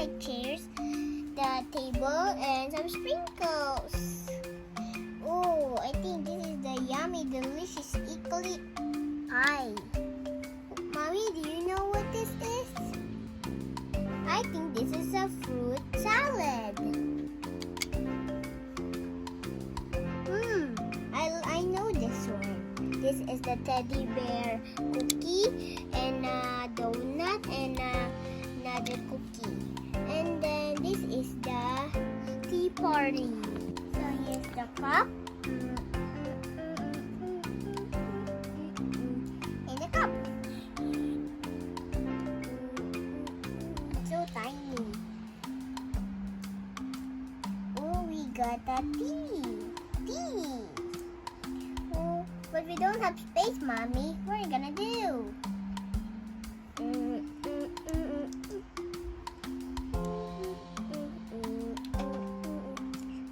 like chairs, the table, and some sprinkles. Oh, I think this is the yummy, delicious equally pie. Mommy, do you know what this is? I think this is a fruit salad. I know this one. This is the teddy bear cookie and a donut and another cookie. And then this is the tea party. So here's the cup. And the cup. So tiny. Oh, we got a tea. Oh, but we don't have space, Mommy. What are you gonna do?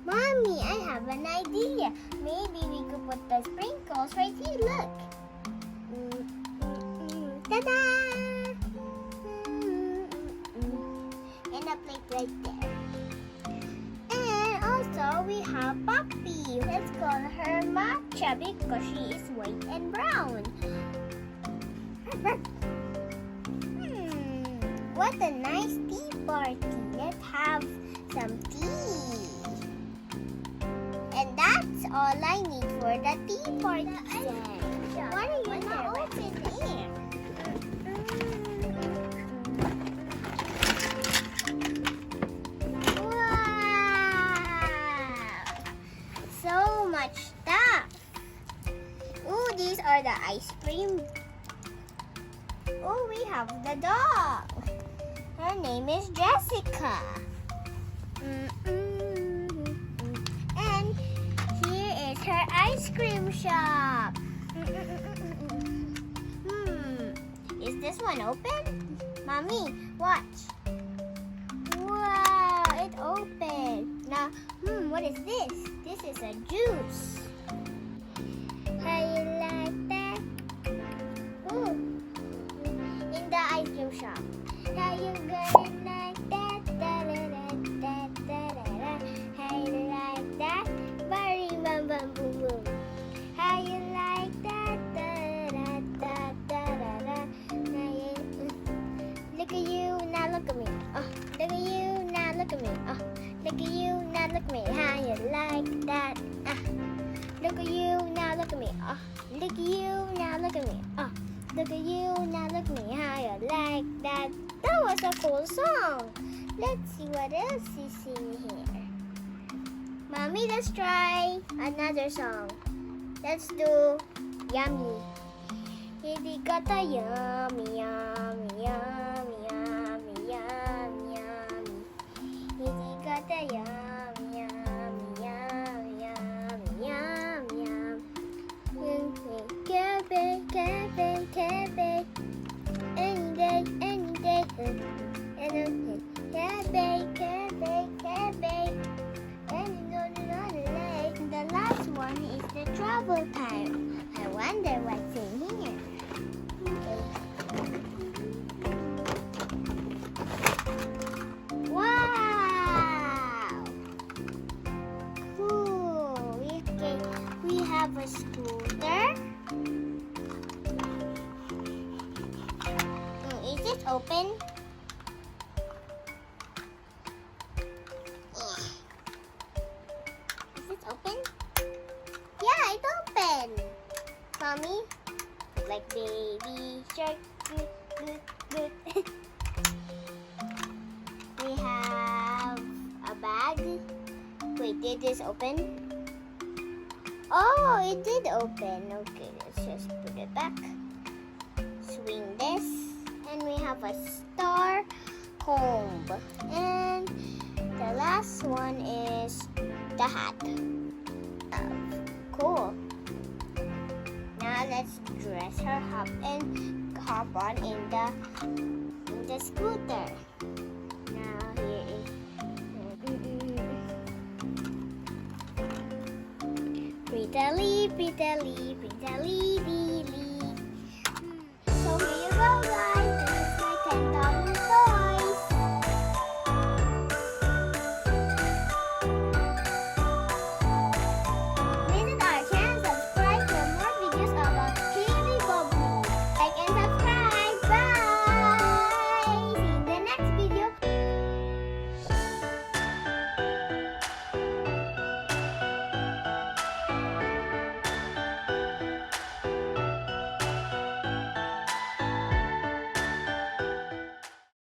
Mommy, I have an idea. Maybe we could put the sprinkles right here. Look. Ta-da! And a plate right there. And also we have Poppy. Let's call her Matcha because she is white and brown. What a nice tea party. Let's have some tea. And that's all I need for the tea party. What are you not open here? Wow! So much stuff. Oh, these are the ice cream. Oh, we have the dog. Her name is Jessica. And here is her ice cream shop. Is this one open? Mommy, watch. Wow, it opened. Now, what is this? This is a juice. How you like that? Ooh, in the ice cream shop. How you gonna like that? Da-da-da-da-da-da-da. How you like that? Bari bam bam boom boom. How you like that? Da-da-da-da-da-da. Look at you, now look at me. Oh, look at you, now look at me. Oh, look at you, now look at me. How you like that? Look at you, now look at me. Oh, look at you, now look at me. Oh, look at you, now look at me. How you like that? That was a cool song. Let's see what else is in here. Mommy, let's try another song. Let's do Yummy. He got a yummy, yummy, yummy, yummy, yummy, yummy. He got a yummy, yummy, yummy, yummy, yummy, yummy. Cabbage. Any day. Cabbage. And the last one is the travel time. I wonder what's in here. Wow! Cool. We have a scooter. Is it open? Is it open? Yeah, it's open. Mommy, like baby shark. Good. We have a bag. Wait, did this open? Oh, it did open. Okay, let's just put it back. Swing this. And we have a star comb. And the last one is the hat. Cool. Now let's dress her up and hop on in the scooter. Now here is Pretty Lee. So here you go, guys.